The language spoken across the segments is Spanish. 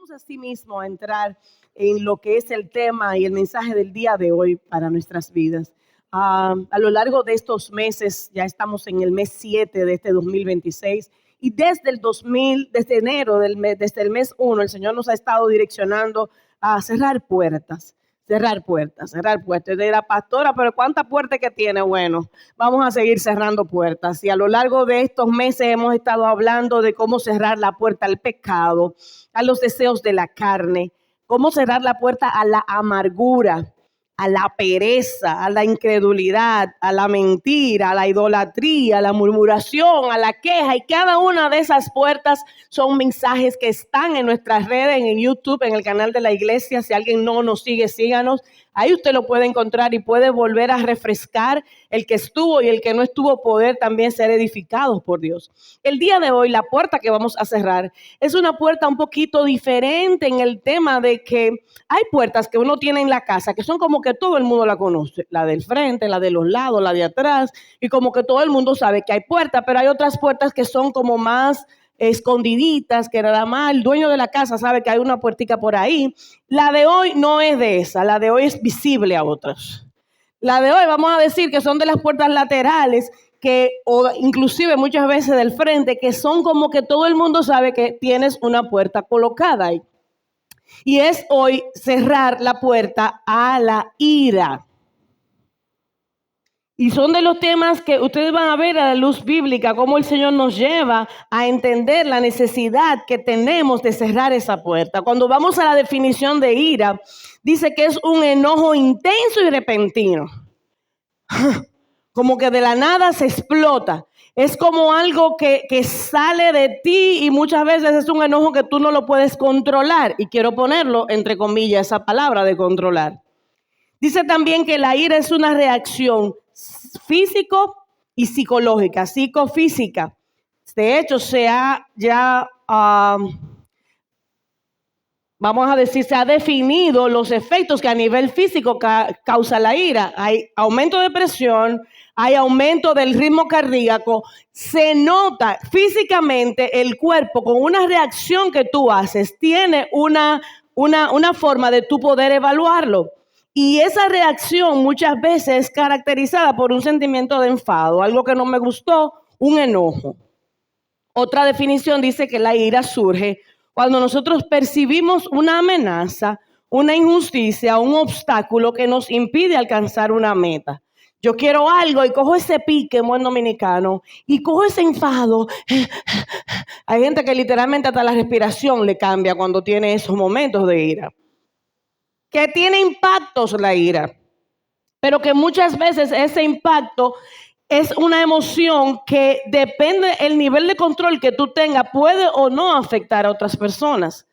vamos así mismo a entrar en lo que es el tema y el mensaje del día de hoy para nuestras vidas. A lo largo de estos meses, ya estamos en el mes 7 de este 2026, y desde enero, desde el mes 1, el Señor nos ha estado direccionando a cerrar puertas. Cerrar puertas. Yo dirá, pastora, pero ¿cuántas puertas que tiene? Bueno, vamos a seguir cerrando puertas. Y a lo largo de estos meses hemos estado hablando de cómo cerrar la puerta al pecado, a los deseos de la carne, cómo cerrar la puerta a la amargura, a la pereza, a la incredulidad, a la mentira, a la idolatría, a la murmuración, a la queja. Y cada una de esas puertas son mensajes que están en nuestras redes, en YouTube, en el canal de la iglesia. Si alguien no nos sigue, síganos. Ahí usted lo puede encontrar y puede volver a refrescar el que estuvo y el que no estuvo, poder también ser edificados por Dios. El día de hoy, la puerta que vamos a cerrar es una puerta un poquito diferente en el tema de que hay puertas que uno tiene en la casa que son como que todo el mundo la conoce. La del frente, la de los lados, la de atrás, y como que todo el mundo sabe que hay puertas, pero hay otras puertas que son como más escondiditas, que nada más el dueño de la casa sabe que hay una puertica por ahí. La de hoy no es de esa, la de hoy es visible a otros. La de hoy vamos a decir que son de las puertas laterales, o inclusive muchas veces del frente, que son como que todo el mundo sabe que tienes una puerta colocada ahí. Y es hoy cerrar la puerta a la ira. Y son de los temas que ustedes van a ver a la luz bíblica, cómo el Señor nos lleva a entender la necesidad que tenemos de cerrar esa puerta. Cuando vamos a la definición de ira, dice que es un enojo intenso y repentino. Como que de la nada se explota. Es como algo que sale de ti y muchas veces es un enojo que tú no lo puedes controlar. Y quiero ponerlo entre comillas, esa palabra de controlar. Dice también que la ira es una reacción físico y psicológica, psicofísica. De hecho, vamos a decir, se ha definido los efectos que a nivel físico causa la ira. Hay aumento de presión, hay aumento del ritmo cardíaco. Se nota físicamente el cuerpo con una reacción que tú haces. Tiene una forma de tú poder evaluarlo. Y esa reacción muchas veces es caracterizada por un sentimiento de enfado, algo que no me gustó, un enojo. Otra definición dice que la ira surge cuando nosotros percibimos una amenaza, una injusticia, un obstáculo que nos impide alcanzar una meta. Yo quiero algo y cojo ese pique, en buen dominicano, y cojo ese enfado. Hay gente que literalmente hasta la respiración le cambia cuando tiene esos momentos de ira. Que tiene impactos la ira, pero que muchas veces ese impacto es una emoción que depende del nivel de control que tú tengas, puede o no afectar a otras personas.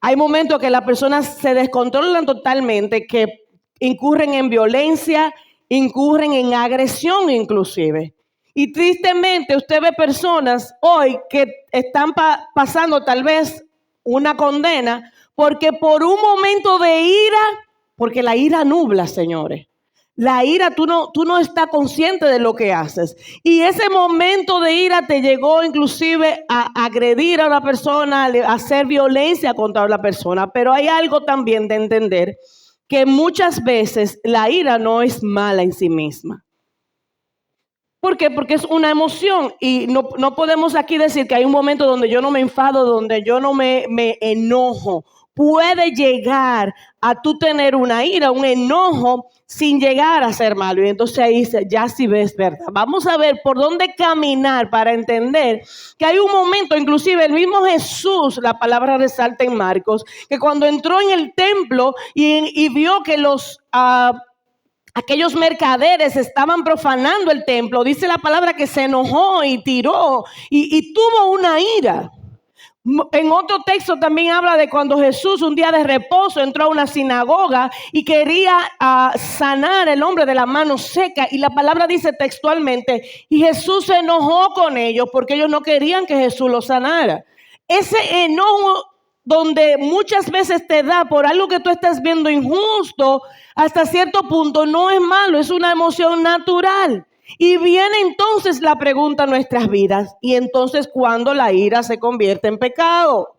Hay momentos que las personas se descontrolan totalmente, que incurren en violencia, incurren en agresión inclusive. Y tristemente usted ve personas hoy que están pasando tal vez una condena, porque por un momento de ira, porque la ira nubla, señores. La ira, tú no estás consciente de lo que haces. Y ese momento de ira te llegó inclusive a agredir a una persona, a hacer violencia contra la persona. Pero hay algo también de entender, que muchas veces la ira no es mala en sí misma. ¿Por qué? Porque es una emoción y no podemos aquí decir que hay un momento donde yo no me enfado, donde yo no me enojo. Puede llegar a tú tener una ira, un enojo sin llegar a ser malo. Y entonces ahí ya sí ves verdad. Vamos a ver por dónde caminar para entender que hay un momento, inclusive el mismo Jesús, la palabra resalta en Marcos, que cuando entró en el templo y vio que aquellos mercaderes estaban profanando el templo, dice la palabra que se enojó y tiró y tuvo una ira. En otro texto también habla de cuando Jesús un día de reposo entró a una sinagoga y quería sanar el hombre de la mano seca, y la palabra dice textualmente, y Jesús se enojó con ellos porque ellos no querían que Jesús los sanara. Ese enojo donde muchas veces te da por algo que tú estás viendo injusto, hasta cierto punto no es malo, es una emoción natural. Y viene entonces la pregunta a nuestras vidas, y entonces ¿cuándo la ira se convierte en pecado?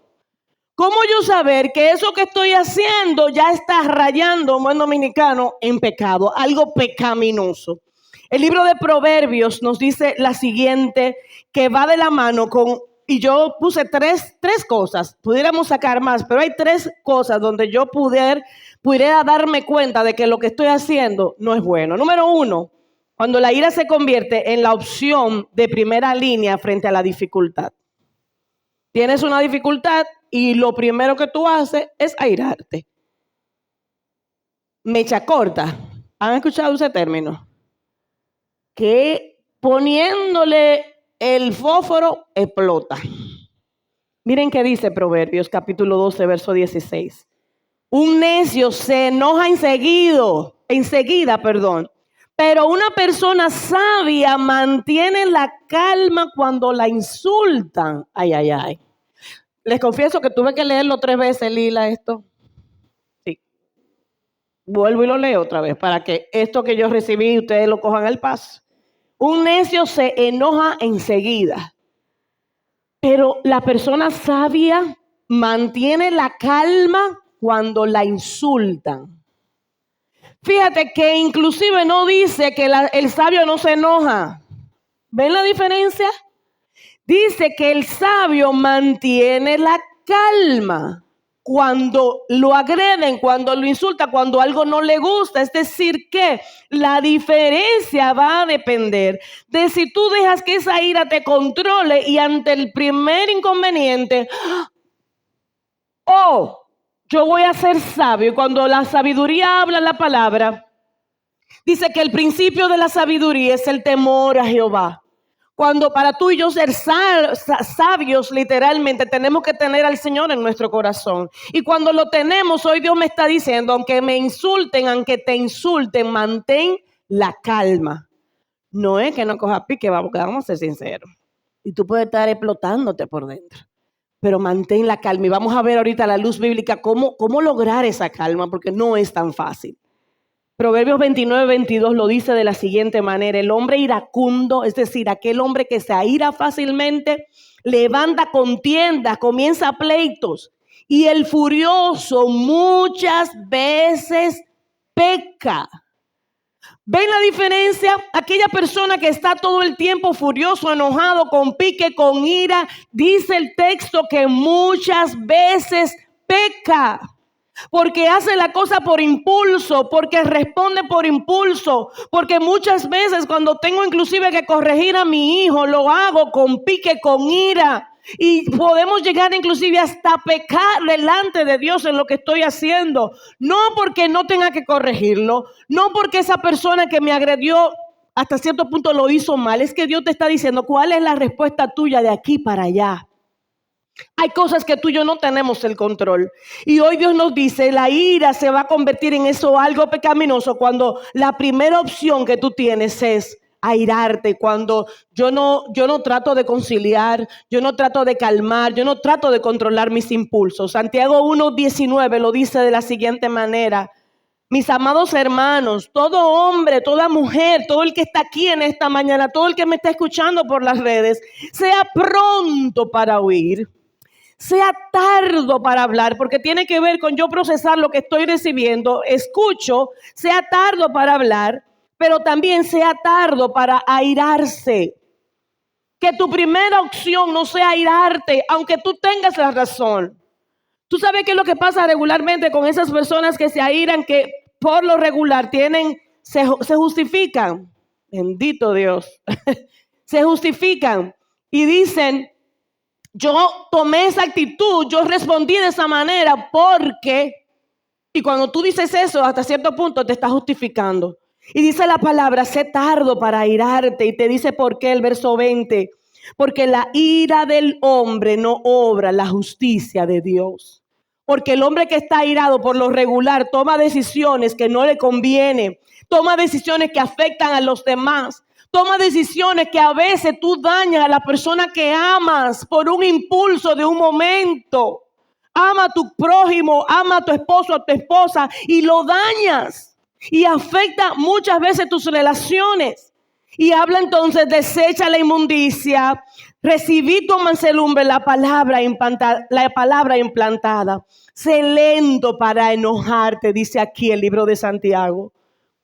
¿Cómo yo saber que eso que estoy haciendo ya está rayando, buen dominicano, en pecado, algo pecaminoso? El libro de Proverbios nos dice la siguiente, que va de la mano con, y yo puse tres cosas, pudiéramos sacar más, pero hay 3 cosas donde yo pudiera darme cuenta de que lo que estoy haciendo no es bueno. Número 1, cuando la ira se convierte en la opción de primera línea frente a la dificultad. Tienes una dificultad y lo primero que tú haces es airarte. Mecha corta. ¿Han escuchado ese término? Que poniéndole el fósforo explota. Miren qué dice Proverbios capítulo 12, verso 16. Un necio se enoja enseguida, pero una persona sabia mantiene la calma cuando la insultan. Ay, ay, ay. Les confieso que tuve que leerlo 3 veces, Lila, esto. Sí. Vuelvo y lo leo otra vez para que esto que yo recibí ustedes lo cojan al paso. Un necio se enoja enseguida, pero la persona sabia mantiene la calma cuando la insultan. Fíjate que inclusive no dice que el sabio no se enoja. ¿Ven la diferencia? Dice que el sabio mantiene la calma cuando lo agreden, cuando lo insultan, cuando algo no le gusta. Es decir, que la diferencia va a depender de si tú dejas que esa ira te controle y ante el primer inconveniente, yo voy a ser sabio. Y cuando la sabiduría habla la palabra, dice que el principio de la sabiduría es el temor a Jehová. Cuando para tú y yo ser sabios, literalmente, tenemos que tener al Señor en nuestro corazón. Y cuando lo tenemos, hoy Dios me está diciendo, aunque me insulten, aunque te insulten, mantén la calma. No es que no coja pique, vamos a ser sinceros. Y tú puedes estar explotándote por dentro. Pero mantén la calma. Y vamos a ver ahorita a la luz bíblica cómo lograr esa calma, porque no es tan fácil. Proverbios 29, 22 lo dice de la siguiente manera: el hombre iracundo, es decir, aquel hombre que se aira fácilmente, levanta contiendas, comienza pleitos, y el furioso muchas veces peca. ¿Ven la diferencia? Aquella persona que está todo el tiempo furioso, enojado, con pique, con ira, dice el texto que muchas veces peca. Porque hace la cosa por impulso, porque responde por impulso, porque muchas veces cuando tengo inclusive que corregir a mi hijo, lo hago con pique, con ira. Y podemos llegar inclusive hasta pecar delante de Dios en lo que estoy haciendo. No porque no tenga que corregirlo, no porque esa persona que me agredió hasta cierto punto lo hizo mal. Es que Dios te está diciendo cuál es la respuesta tuya de aquí para allá. Hay cosas que tú y yo no tenemos el control. Y hoy Dios nos dice, la ira se va a convertir en eso algo pecaminoso cuando la primera opción que tú tienes es airarte, cuando yo no trato de conciliar, yo no trato de calmar, yo no trato de controlar mis impulsos. Santiago 1:19 lo dice de la siguiente manera: mis amados hermanos, todo hombre, toda mujer, todo el que está aquí en esta mañana, todo el que me está escuchando por las redes, sea pronto para oír, sea tardo para hablar, porque tiene que ver con yo procesar lo que estoy recibiendo. Escucho, sea tardo para hablar, pero también sea tardo para airarse. Que tu primera opción no sea airarte, aunque tú tengas la razón. Tú sabes qué es lo que pasa regularmente con esas personas que se airan, que por lo regular se justifican. Bendito Dios. Se justifican y dicen: yo tomé esa actitud, yo respondí de esa manera porque, y cuando tú dices eso, hasta cierto punto te estás justificando. Y dice la palabra, sé tardo para airarte, y te dice por qué el verso 20, porque la ira del hombre no obra la justicia de Dios. Porque el hombre que está airado por lo regular toma decisiones que no le convienen, toma decisiones que afectan a los demás. Toma decisiones que a veces tú dañas a la persona que amas por un impulso de un momento. Ama a tu prójimo, ama a tu esposo, a tu esposa, y lo dañas. Y afecta muchas veces tus relaciones. Y habla entonces, desecha la inmundicia, Recibí tu mansedumbre, la palabra implantada. Sé lento para enojarte, dice aquí el libro de Santiago.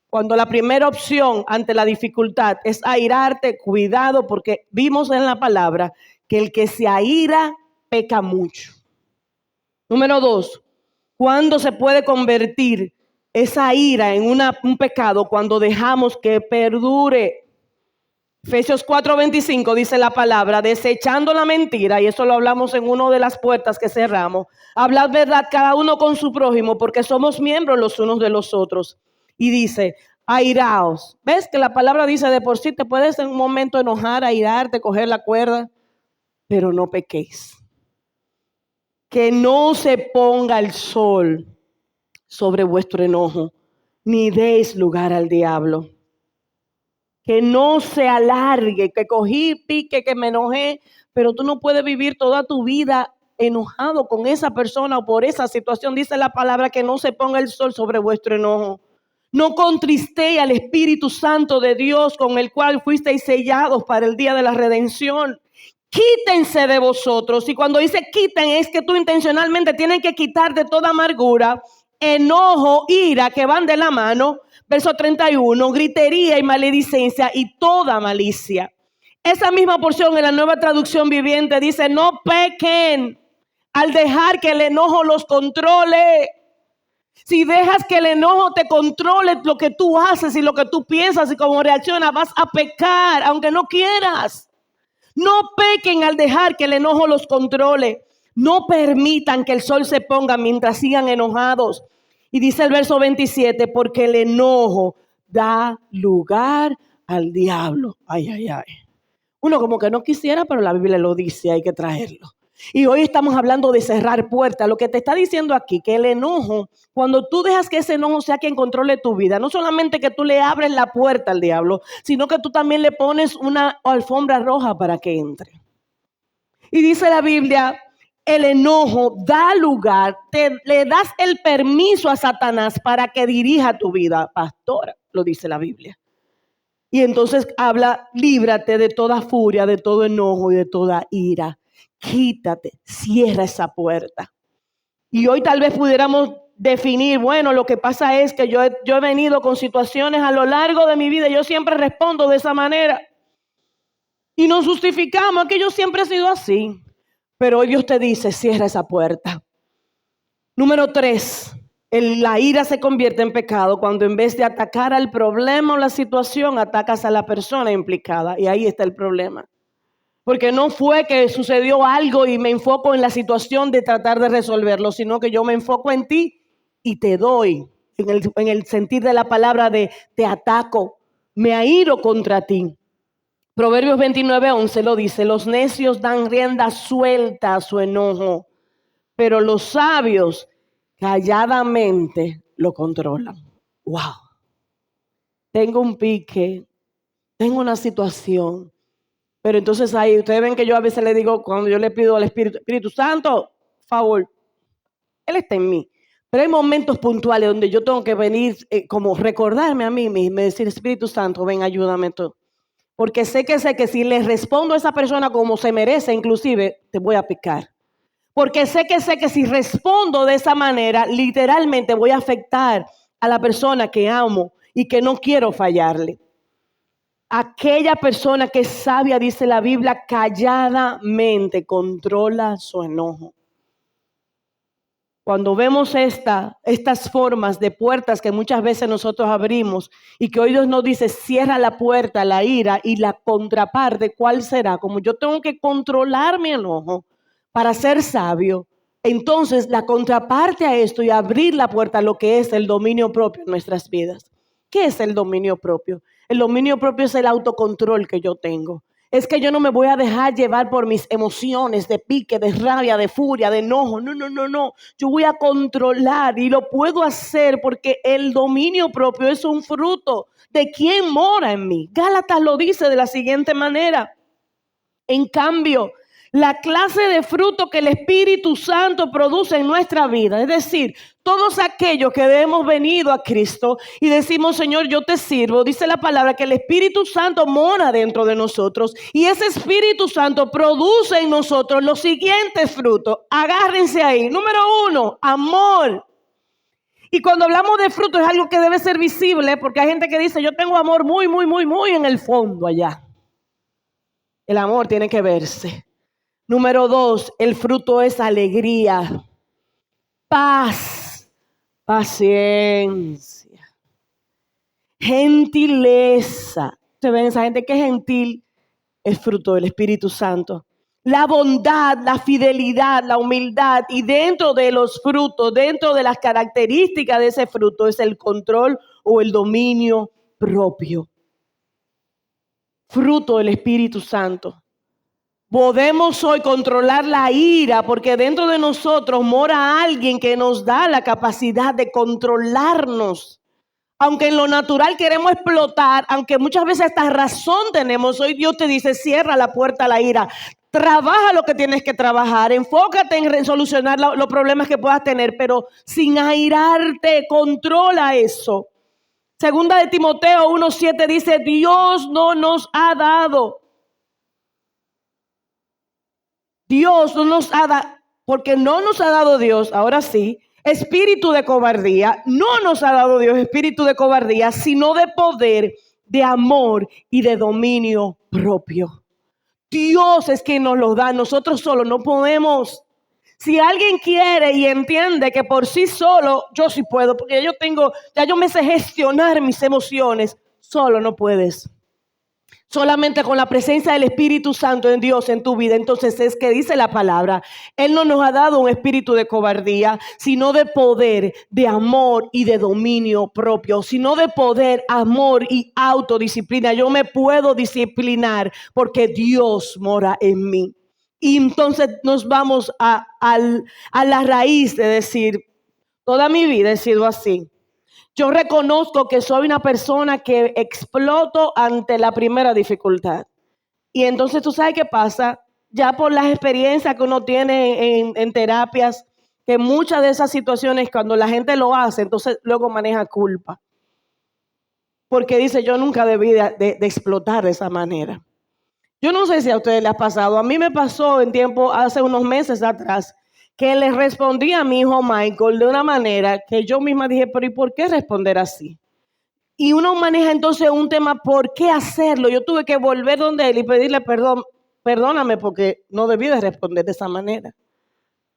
Cuando la primera opción ante la dificultad es airarte, cuidado, porque vimos en la palabra que el que se aira peca mucho. Número 2, ¿cuándo se puede convertir esa ira en un pecado? Cuando dejamos que perdure. Efesios 4:25 dice la palabra, desechando la mentira, y eso lo hablamos en una de las puertas que cerramos. Hablad verdad cada uno con su prójimo, porque somos miembros los unos de los otros. Y dice, airaos. ¿Ves que la palabra dice de por sí te puedes en un momento enojar, airarte, coger la cuerda, pero no pequéis? Que no se ponga el sol sobre vuestro enojo, ni deis lugar al diablo. Que no se alargue, que cogí pique, que me enojé, pero tú no puedes vivir toda tu vida enojado con esa persona o por esa situación. Dice la palabra que no se ponga el sol sobre vuestro enojo. No contristéis al Espíritu Santo de Dios, con el cual fuisteis sellados para el día de la redención. Quítense de vosotros. Y cuando dice quiten, es que tú intencionalmente tienes que quitarte toda amargura, enojo, ira, que van de la mano. Verso 31, gritería y maledicencia y toda malicia. Esa misma porción en la Nueva Traducción Viviente dice, no pequen al dejar que el enojo los controle. Si dejas que el enojo te controle lo que tú haces y lo que tú piensas y cómo reaccionas, vas a pecar, aunque no quieras. No pequen al dejar que el enojo los controle. No permitan que el sol se ponga mientras sigan enojados. Y dice el verso 27, porque el enojo da lugar al diablo. Ay, ay, ay. Uno como que no quisiera, pero la Biblia lo dice, hay que traerlo. Y hoy estamos hablando de cerrar puertas. Lo que te está diciendo aquí, que el enojo, cuando tú dejas que ese enojo sea quien controle tu vida, no solamente que tú le abres la puerta al diablo, sino que tú también le pones una alfombra roja para que entre. Y dice la Biblia, el enojo da lugar, le das el permiso a Satanás para que dirija tu vida, pastora, lo dice la Biblia. Y entonces habla, líbrate de toda furia, de todo enojo y de toda ira. Quítate, cierra esa puerta. Y hoy tal vez pudiéramos definir, bueno, lo que pasa es que yo he venido con situaciones a lo largo de mi vida, yo siempre respondo de esa manera. Y nos justificamos que yo siempre he sido así. Pero hoy Dios te dice, cierra esa puerta. Número 3, la ira se convierte en pecado cuando en vez de atacar al problema o la situación, atacas a la persona implicada. Y ahí está el problema. Porque no fue que sucedió algo y me enfoco en la situación de tratar de resolverlo, sino que yo me enfoco en ti y te doy, en el sentir de la palabra de te ataco, me airo contra ti. Proverbios 29:11 lo dice, los necios dan rienda suelta a su enojo, pero los sabios calladamente lo controlan. Wow. Tengo un pique, tengo una situación. Pero entonces ahí, ustedes ven que yo a veces le digo, cuando yo le pido al Espíritu Santo, favor, Él está en mí. Pero hay momentos puntuales donde yo tengo que venir, como recordarme a mí mismo, decir, Espíritu Santo, ven, ayúdame tú. Porque sé que si le respondo a esa persona como se merece, inclusive, te voy a picar. Porque sé que si respondo de esa manera, literalmente voy a afectar a la persona que amo y que no quiero fallarle. Aquella persona que es sabia, dice la Biblia, calladamente controla su enojo. Cuando vemos estas formas de puertas que muchas veces nosotros abrimos y que hoy Dios nos dice, cierra la puerta, la ira y la contraparte, ¿cuál será? Como yo tengo que controlar mi enojo para ser sabio, entonces la contraparte a esto y abrir la puerta a lo que es el dominio propio en nuestras vidas. ¿Qué es el dominio propio? El dominio propio es el autocontrol que yo tengo. Es que yo no me voy a dejar llevar por mis emociones de pique, de rabia, de furia, de enojo. No. Yo voy a controlar y lo puedo hacer porque el dominio propio es un fruto de quien mora en mí. Gálatas lo dice de la siguiente manera. En cambio, la clase de fruto que el Espíritu Santo produce en nuestra vida. Es decir, todos aquellos que hemos venido a Cristo y decimos, Señor, yo te sirvo, dice la palabra que el Espíritu Santo mora dentro de nosotros y ese Espíritu Santo produce en nosotros los siguientes frutos. Agárrense ahí. Número 1, amor. Y cuando hablamos de fruto es algo que debe ser visible, porque hay gente que dice, yo tengo amor muy en el fondo allá. El amor tiene que verse. Número 2, el fruto es alegría, paz, paciencia, gentileza. Ustedes ven esa gente que es gentil, es fruto del Espíritu Santo. La bondad, la fidelidad, la humildad, y dentro de los frutos, dentro de las características de ese fruto es el control o el dominio propio. Fruto del Espíritu Santo. Podemos hoy controlar la ira porque dentro de nosotros mora alguien que nos da la capacidad de controlarnos. Aunque en lo natural queremos explotar, aunque muchas veces esta razón tenemos, hoy Dios te dice, cierra la puerta a la ira. Trabaja lo que tienes que trabajar, enfócate en solucionar los problemas que puedas tener, pero sin airarte, controla eso. Segunda de Timoteo 1:7 dice, Dios no nos ha dado. Dios no nos ha dado, porque no nos ha dado Dios, ahora sí, espíritu de cobardía. No nos ha dado Dios espíritu de cobardía, sino de poder, de amor y de dominio propio. Dios es quien nos lo da, nosotros solos no podemos. Si alguien quiere y entiende que por sí solo, yo sí puedo, porque ya yo me sé gestionar mis emociones, solo no puedes. Solamente con la presencia del Espíritu Santo en Dios en tu vida. Entonces es que dice la palabra, Él no nos ha dado un espíritu de cobardía, sino de poder, de amor y de dominio propio. Sino de poder, amor y autodisciplina. Yo me puedo disciplinar porque Dios mora en mí. Y entonces nos vamos a la raíz de decir, toda mi vida he sido así. Yo reconozco que soy una persona que exploto ante la primera dificultad. Y entonces tú sabes qué pasa, ya por las experiencias que uno tiene en terapias, que muchas de esas situaciones cuando la gente lo hace, entonces luego maneja culpa. Porque dice, yo nunca debí de explotar de esa manera. Yo no sé si a ustedes les ha pasado, a mí me pasó hace unos meses atrás, que le respondí a mi hijo Michael de una manera que yo misma dije, pero ¿y por qué responder así? Y uno maneja entonces un tema, ¿por qué hacerlo? Yo tuve que volver donde él y pedirle perdóname porque no debí de responder de esa manera.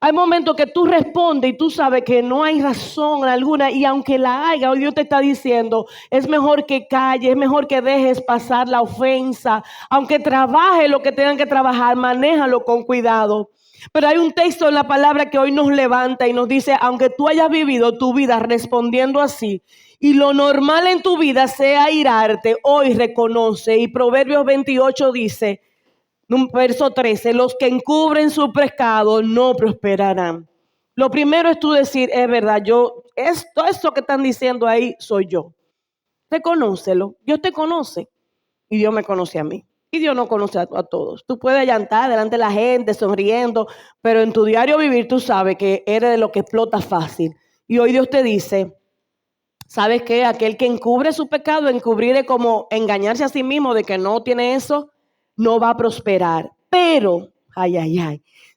Hay momentos que tú respondes y tú sabes que no hay razón alguna y aunque la haya, hoy Dios te está diciendo, es mejor que calles, es mejor que dejes pasar la ofensa, aunque trabaje lo que tengan que trabajar, manéjalo con cuidado. Pero hay un texto en la palabra que hoy nos levanta y nos dice, aunque tú hayas vivido tu vida respondiendo así y lo normal en tu vida sea irarte, hoy reconoce. Y Proverbios 28 dice, verso 13, los que encubren su pecado no prosperarán. Lo primero es tú decir, es verdad, todo esto que están diciendo ahí soy yo. Reconócelo, Dios te conoce y Dios me conoce a mí. Y Dios no conoce a todos. Tú puedes llantar delante de la gente, sonriendo, pero en tu diario vivir tú sabes que eres de lo que explota fácil. Y hoy Dios te dice, ¿sabes qué? Aquel que encubre su pecado, encubrir es como engañarse a sí mismo de que no tiene eso, no va a prosperar. Pero,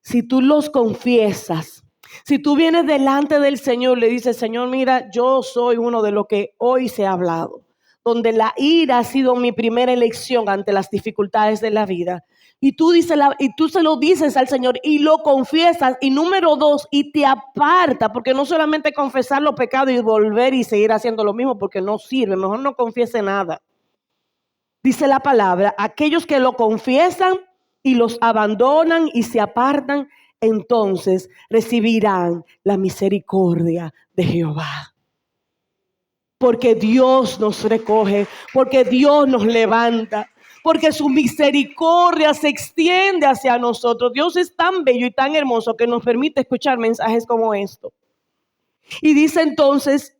si tú los confiesas, si tú vienes delante del Señor, le dices, Señor, mira, yo soy uno de los que hoy se ha hablado, donde la ira ha sido mi primera elección ante las dificultades de la vida. Y tú se lo dices al Señor y lo confiesas. Y número 2, y te aparta, porque no solamente confesar los pecados y volver y seguir haciendo lo mismo, porque no sirve, mejor no confiese nada. Dice la palabra, aquellos que lo confiesan y los abandonan y se apartan, entonces recibirán la misericordia de Jehová. Porque Dios nos recoge, porque Dios nos levanta, porque su misericordia se extiende hacia nosotros. Dios es tan bello y tan hermoso que nos permite escuchar mensajes como esto. Y dice entonces,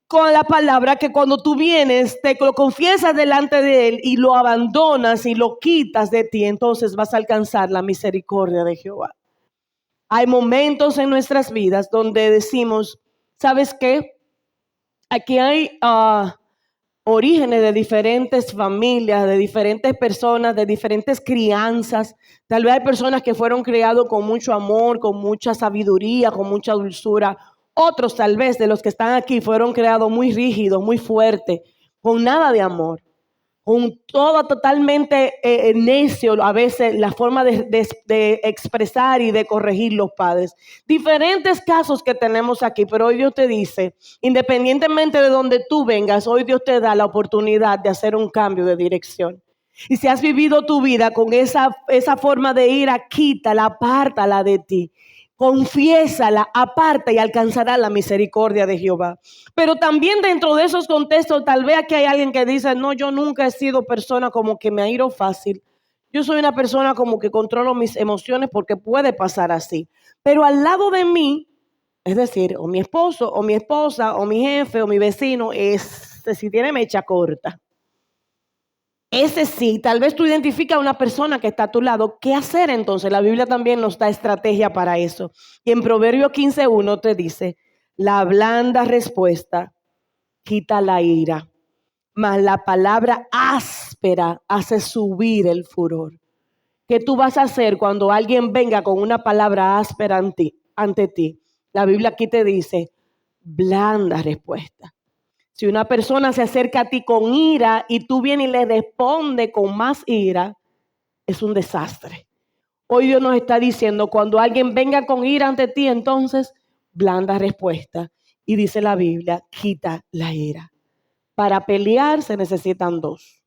con la palabra que cuando tú vienes, te lo confiesas delante de Él y lo abandonas y lo quitas de ti, entonces vas a alcanzar la misericordia de Jehová. Hay momentos en nuestras vidas donde decimos, ¿sabes qué? Aquí hay orígenes de diferentes familias, de diferentes personas, de diferentes crianzas. Tal vez hay personas que fueron criados con mucho amor, con mucha sabiduría, con mucha dulzura. Otros tal vez de los que están aquí fueron creados muy rígidos, muy fuertes, con nada de amor, con todo totalmente necio, a veces la forma de expresar y de corregir los padres. Diferentes casos que tenemos aquí, pero hoy Dios te dice, independientemente de donde tú vengas, hoy Dios te da la oportunidad de hacer un cambio de dirección. Y si has vivido tu vida con esa forma de ira, quítala, apártala de ti. Confiésala, aparta y alcanzará la misericordia de Jehová. Pero también dentro de esos contextos, tal vez aquí hay alguien que dice, no, yo nunca he sido persona como que me airo fácil. Yo soy una persona como que controlo mis emociones porque puede pasar así. Pero al lado de mí, es decir, o mi esposo, o mi esposa, o mi jefe, o mi vecino, si tiene mecha corta. Ese sí, tal vez tú identificas a una persona que está a tu lado. ¿Qué hacer entonces? La Biblia también nos da estrategia para eso. Y en Proverbios 15:1 te dice, la blanda respuesta quita la ira, mas la palabra áspera hace subir el furor. ¿Qué tú vas a hacer cuando alguien venga con una palabra áspera ante ti? La Biblia aquí te dice, blanda respuesta. Si una persona se acerca a ti con ira y tú vienes y le respondes con más ira, es un desastre. Hoy Dios nos está diciendo, cuando alguien venga con ira ante ti, entonces, blanda respuesta. Y dice la Biblia, quita la ira. Para pelear se necesitan dos.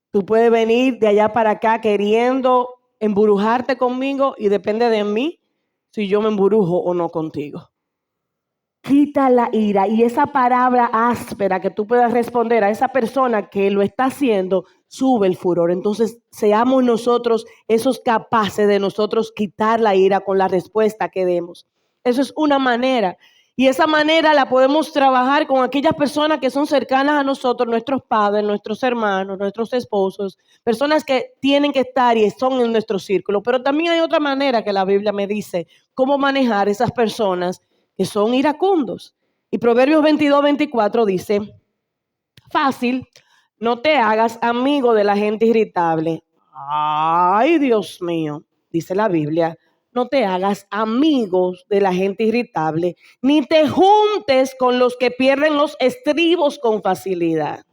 Tú puedes venir de allá para acá queriendo embrujarte conmigo y depende de mí si yo me embrujo o no contigo. Quita la ira y esa palabra áspera que tú puedas responder a esa persona que lo está haciendo, sube el furor. Entonces, seamos nosotros esos capaces de nosotros quitar la ira con la respuesta que demos. Eso es una manera. Y esa manera la podemos trabajar con aquellas personas que son cercanas a nosotros, nuestros padres, nuestros hermanos, nuestros esposos, personas que tienen que estar y son en nuestro círculo. Pero también hay otra manera que la Biblia me dice cómo manejar esas personas que son iracundos. Y Proverbios 22:24 dice, fácil, no te hagas amigo de la gente irritable. Ay, Dios mío, dice la Biblia, no te hagas amigos de la gente irritable, ni te juntes con los que pierden los estribos con facilidad.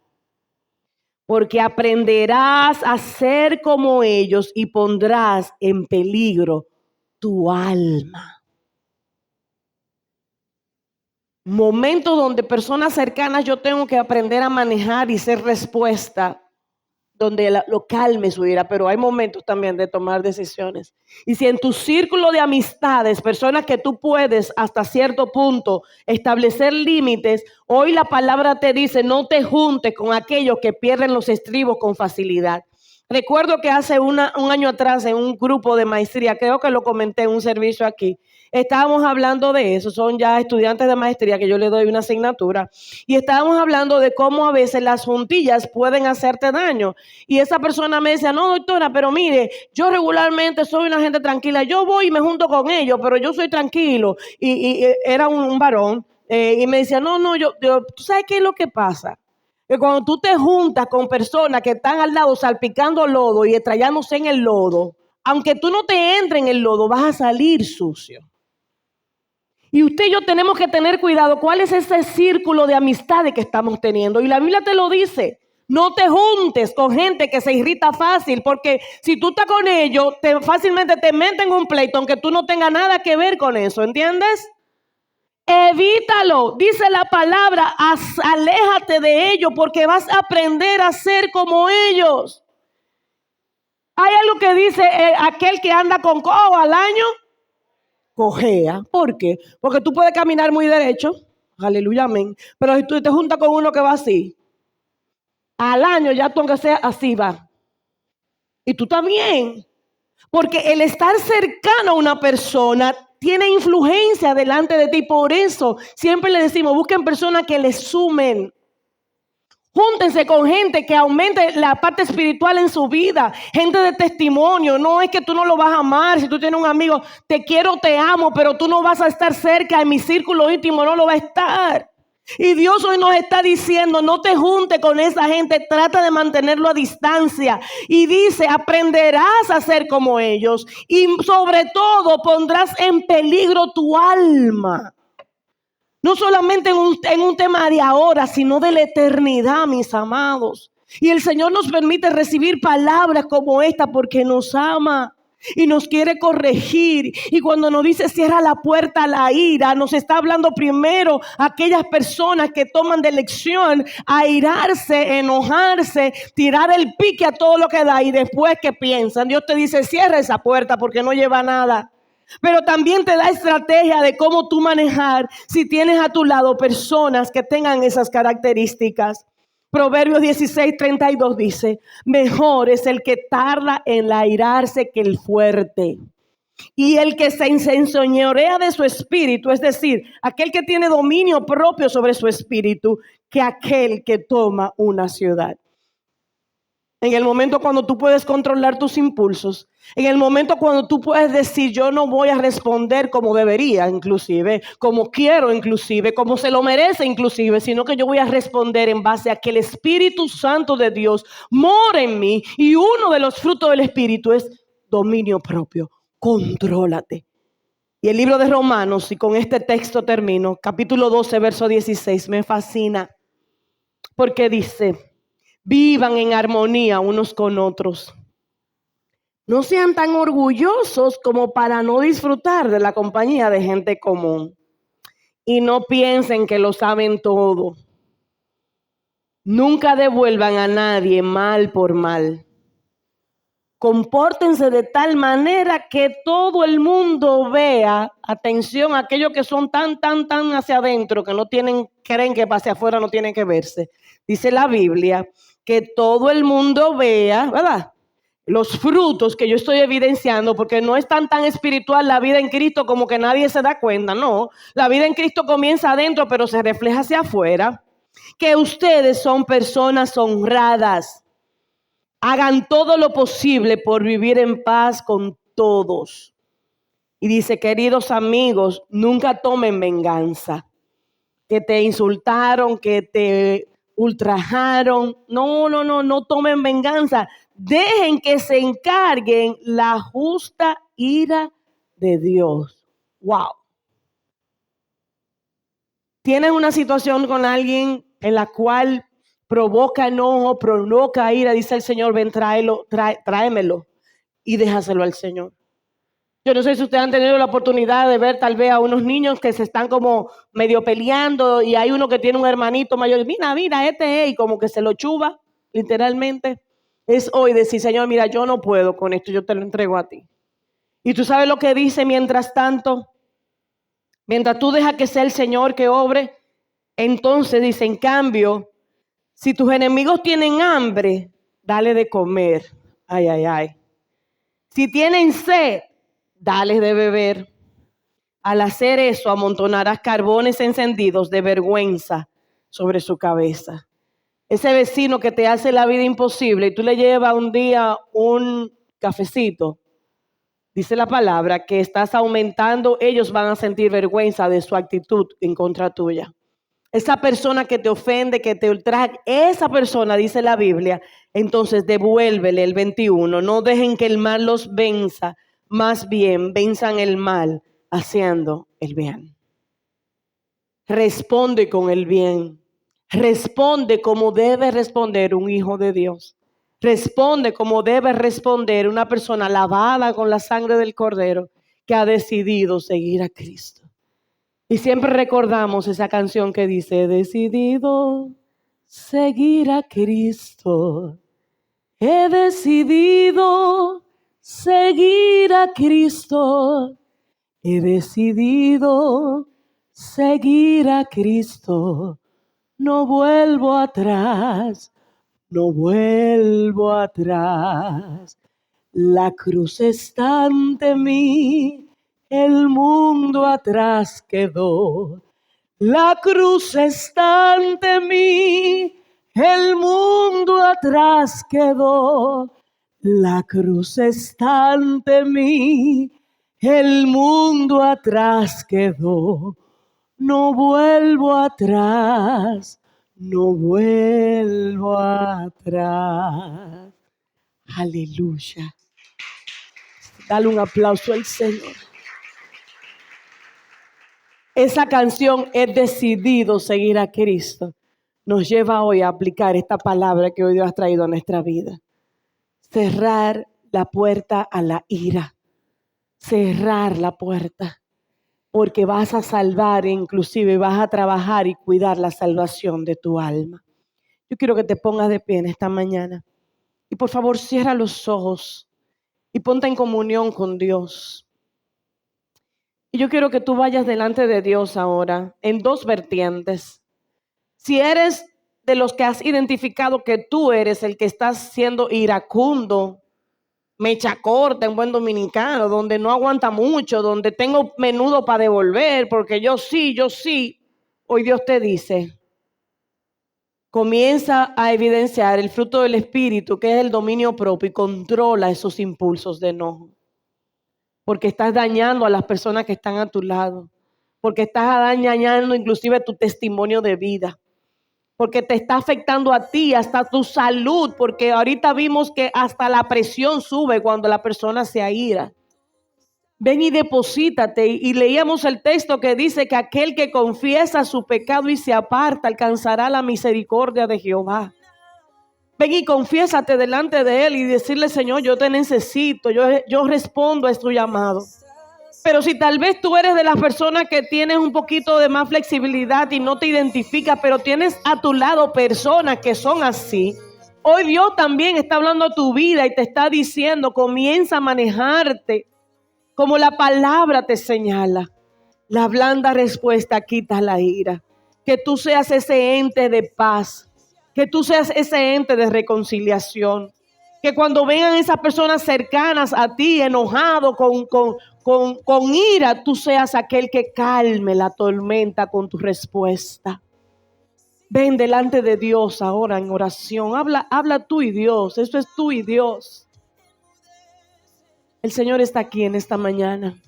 Porque aprenderás a ser como ellos y pondrás en peligro tu alma. Momentos donde personas cercanas yo tengo que aprender a manejar y ser respuesta, donde lo calme su ira, pero hay momentos también de tomar decisiones. Y si en tu círculo de amistades, personas que tú puedes hasta cierto punto establecer límites, hoy la palabra te dice, no te juntes con aquellos que pierden los estribos con facilidad. Recuerdo que hace un año atrás en un grupo de maestría, creo que lo comenté en un servicio aquí, estábamos hablando de eso, son ya estudiantes de maestría que yo les doy una asignatura, y estábamos hablando de cómo a veces las juntillas pueden hacerte daño. Y esa persona me decía, no doctora, pero mire, yo regularmente soy una gente tranquila, yo voy y me junto con ellos, pero yo soy tranquilo. Y era un varón, y me decía, no, yo, ¿tú sabes qué es lo que pasa? Que cuando tú te juntas con personas que están al lado salpicando lodo y estrellándose en el lodo, aunque tú no te entres en el lodo, vas a salir sucio. Y usted y yo tenemos que tener cuidado. ¿Cuál es ese círculo de amistades que estamos teniendo? Y la Biblia te lo dice. No te juntes con gente que se irrita fácil, porque si tú estás con ellos, fácilmente te meten en un pleito, aunque tú no tengas nada que ver con eso, ¿entiendes? Evítalo, dice la palabra, aléjate de ellos porque vas a aprender a ser como ellos. Hay algo que dice aquel que anda con cojo al año, cojea. ¿Por qué? Porque tú puedes caminar muy derecho, aleluya, amén, pero si tú te juntas con uno que va así, al año ya tú aunque sea así va. Y tú estás bien, porque el estar cercano a una persona tiene influencia delante de ti. Por eso siempre le decimos, busquen personas que les sumen. Júntense con gente que aumente la parte espiritual en su vida. Gente de testimonio. No es que tú no lo vas a amar. Si tú tienes un amigo, te quiero, te amo, pero tú no vas a estar cerca de mi círculo íntimo, no lo va a estar. Y Dios hoy nos está diciendo, no te juntes con esa gente, trata de mantenerlo a distancia. Y dice, aprenderás a ser como ellos. Y sobre todo pondrás en peligro tu alma. No solamente en un tema de ahora, sino de la eternidad, mis amados. Y el Señor nos permite recibir palabras como esta porque nos ama y nos quiere corregir. Y cuando nos dice cierra la puerta a la ira, nos está hablando primero a aquellas personas que toman de lección a airarse, enojarse, tirar el pique a todo lo que da y después que piensan. Dios te dice cierra esa puerta porque no lleva nada. Pero también te da estrategia de cómo tú manejar si tienes a tu lado personas que tengan esas características. Proverbios 16:32 dice, mejor es el que tarda en airarse que el fuerte. Y el que se enseñorea de su espíritu, es decir, aquel que tiene dominio propio sobre su espíritu, que aquel que toma una ciudad. En el momento cuando tú puedes controlar tus impulsos, en el momento cuando tú puedes decir yo no voy a responder como debería inclusive, como quiero inclusive, como se lo merece inclusive, sino que yo voy a responder en base a que el Espíritu Santo de Dios mora en mí y uno de los frutos del Espíritu es dominio propio. Contrólate. Y el libro de Romanos, y con este texto termino, capítulo 12, verso 16, me fascina porque dice, vivan en armonía unos con otros. No sean tan orgullosos como para no disfrutar de la compañía de gente común. Y no piensen que lo saben todo. Nunca devuelvan a nadie mal por mal. Compórtense de tal manera que todo el mundo vea, atención, aquellos que son tan hacia adentro, que no creen que hacia afuera no tienen que verse. Dice la Biblia que todo el mundo vea, ¿verdad? Los frutos que yo estoy evidenciando, porque no es tan espiritual la vida en Cristo como que nadie se da cuenta, no. La vida en Cristo comienza adentro, pero se refleja hacia afuera. Que ustedes son personas honradas. Hagan todo lo posible por vivir en paz con todos. Y dice, queridos amigos, nunca tomen venganza. Que te insultaron, que te ultrajaron. No tomen venganza. Dejen que se encarguen la justa ira de Dios. Wow. Tienes una situación con alguien en la cual provoca enojo, provoca ira, dice el Señor, ven, tráemelo y déjaselo al Señor. Yo no sé si ustedes han tenido la oportunidad de ver tal vez a unos niños que se están como medio peleando y hay uno que tiene un hermanito mayor, mira, este es, y como que se lo chuba, literalmente. Es hoy decir, Señor, mira, yo no puedo con esto, yo te lo entrego a ti. Y tú sabes lo que dice mientras tanto, mientras tú dejas que sea el Señor que obre, entonces dice, en cambio, si tus enemigos tienen hambre, dale de comer. Ay. Si tienen sed, dale de beber. Al hacer eso, amontonarás carbones encendidos de vergüenza sobre su cabeza. Ese vecino que te hace la vida imposible y tú le llevas un día un cafecito, dice la palabra que estás aumentando, ellos van a sentir vergüenza de su actitud en contra tuya. Esa persona que te ofende, que te ultraja, esa persona, dice la Biblia, entonces devuélvele el 21. No dejen que el mal los venza, más bien venzan el mal haciendo el bien. Responde con el bien. Responde como debe responder un hijo de Dios. Responde como debe responder una persona lavada con la sangre del Cordero que ha decidido seguir a Cristo. Y siempre recordamos esa canción que dice, he decidido seguir a Cristo. He decidido seguir a Cristo. He decidido seguir a Cristo. No vuelvo atrás, no vuelvo atrás. La cruz está ante mí. el mundo atrás quedó. La cruz está ante mí, el mundo atrás quedó. La cruz está ante mí, el mundo atrás quedó. No vuelvo atrás, no vuelvo atrás. Aleluya. Dale un aplauso al Señor. Esa canción, He decidido seguir a Cristo, nos lleva hoy a aplicar esta palabra que hoy Dios ha traído a nuestra vida. Cerrar la puerta a la ira. Cerrar la puerta. Porque vas a salvar, inclusive vas a trabajar y cuidar la salvación de tu alma. Yo quiero que te pongas de pie en esta mañana. Y por favor, cierra los ojos y ponte en comunión con Dios. Y yo quiero que tú vayas delante de Dios ahora en dos vertientes. Si eres de los que has identificado que tú eres el que estás siendo iracundo, mecha corta en buen dominicano, donde no aguanta mucho, donde tengo menudo para devolver, porque yo sí, hoy Dios te dice, comienza a evidenciar el fruto del Espíritu, que es el dominio propio, y controla esos impulsos de enojo. Porque estás dañando a las personas que están a tu lado. Porque estás dañando inclusive tu testimonio de vida. Porque te está afectando a ti, hasta tu salud. Porque ahorita vimos que hasta la presión sube cuando la persona se aira. Ven y deposítate. Y leíamos el texto que dice que aquel que confiesa su pecado y se aparta alcanzará la misericordia de Jehová. Ven y confiésate delante de Él y decirle, Señor, yo te necesito, yo respondo a tu llamado. Pero si tal vez tú eres de las personas que tienes un poquito de más flexibilidad y no te identificas, pero tienes a tu lado personas que son así, hoy Dios también está hablando a tu vida y te está diciendo, comienza a manejarte como la palabra te señala. La blanda respuesta quita la ira. Que tú seas ese ente de paz. Que tú seas ese ente de reconciliación. Que cuando vengan esas personas cercanas a ti, enojado, con ira, tú seas aquel que calme la tormenta con tu respuesta. Ven delante de Dios ahora en oración. Habla tú y Dios. Eso es tú y Dios. El Señor está aquí en esta mañana.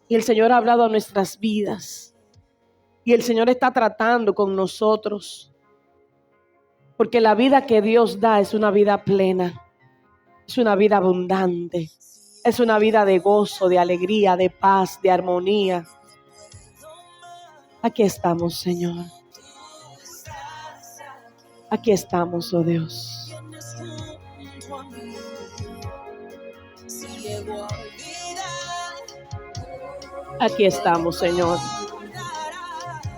Y el Señor ha hablado a nuestras vidas. Y el Señor está tratando con nosotros. Porque la vida que Dios da es una vida plena, es una vida abundante, es una vida de gozo, de alegría, de paz, de armonía. Aquí estamos, Señor. Aquí estamos, oh Dios. Aquí estamos, Señor.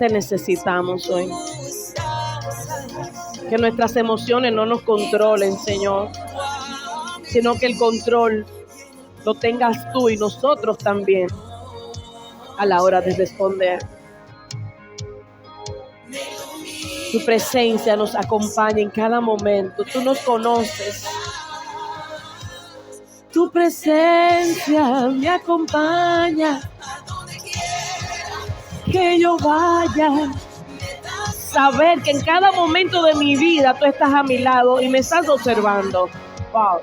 Te necesitamos hoy. Que nuestras emociones no nos controlen, Señor, sino que el control lo tengas tú y nosotros también a la hora de responder. Tu presencia nos acompaña en cada momento. Tú nos conoces. Tu presencia me acompaña. Que yo vaya. Saber que en cada momento de mi vida tú estás a mi lado y me estás observando. Wow.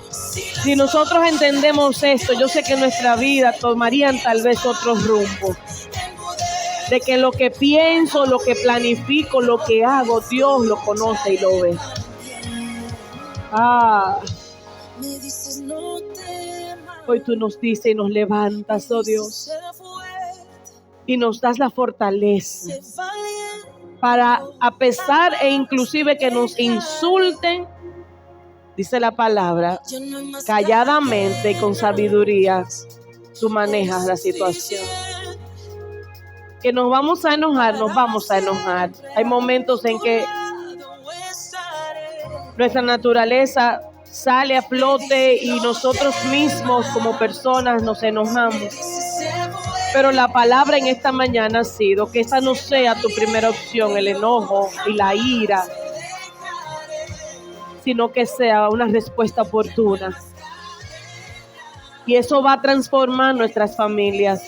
Si nosotros entendemos esto, yo sé que nuestra vida tomarían tal vez otro rumbo. De que lo que pienso, lo que planifico, lo que hago, Dios lo conoce y lo ve. Hoy tú nos dices y nos levantas, oh Dios. Y nos das la fortaleza para, a pesar e inclusive que nos insulten, dice la palabra, calladamente y con sabiduría, tú manejas la situación. Que nos vamos a enojar. Hay momentos en que nuestra naturaleza sale a flote y nosotros mismos como personas nos enojamos. Pero la palabra en esta mañana ha sido que esa no sea tu primera opción, el enojo y la ira, sino que sea una respuesta oportuna. Y eso va a transformar nuestras familias.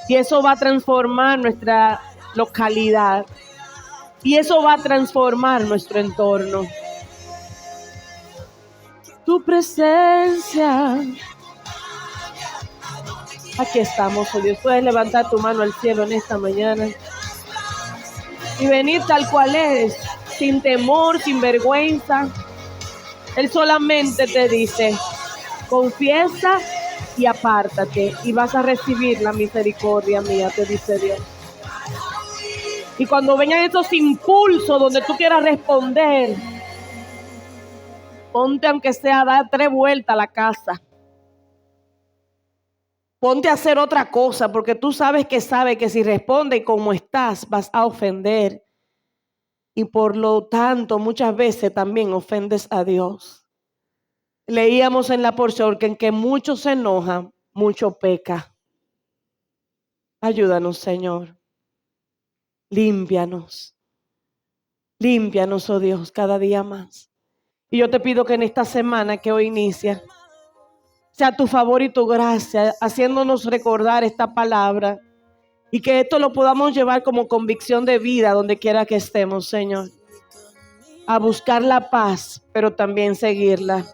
Y eso va a transformar nuestra localidad. Y eso va a transformar nuestro entorno. Tu presencia. Aquí estamos, oh Dios. Puedes levantar tu mano al cielo en esta mañana y venir tal cual eres, sin temor, sin vergüenza. Él solamente te dice, confiesa y apártate y vas a recibir la misericordia mía, te dice Dios. Y cuando vengan esos impulsos donde tú quieras responder, ponte aunque sea a dar 3 vueltas a la casa. Ponte a hacer otra cosa porque tú sabes que si responde como estás vas a ofender. Y por lo tanto muchas veces también ofendes a Dios. Leíamos en la porción que en que mucho se enoja, mucho peca. Ayúdanos, Señor. Límpianos. Límpianos, oh Dios, cada día más. Y yo te pido que en esta semana que hoy inicia, sea tu favor y tu gracia, haciéndonos recordar esta palabra. Y que esto lo podamos llevar como convicción de vida donde quiera que estemos, Señor. A buscar la paz, pero también seguirla.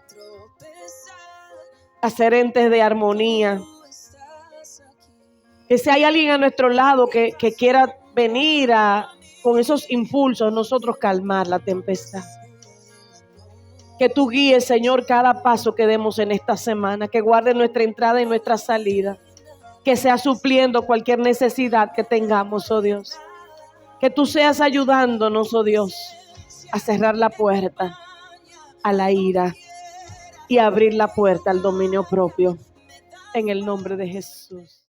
A ser entes de armonía. Que si hay alguien a nuestro lado que quiera venir con esos impulsos, nosotros calmar la tempestad. Que tú guíes, Señor, cada paso que demos en esta semana. Que guarde nuestra entrada y nuestra salida. Que sea supliendo cualquier necesidad que tengamos, oh Dios. Que tú seas ayudándonos, oh Dios, a cerrar la puerta a la ira y abrir la puerta al dominio propio. En el nombre de Jesús.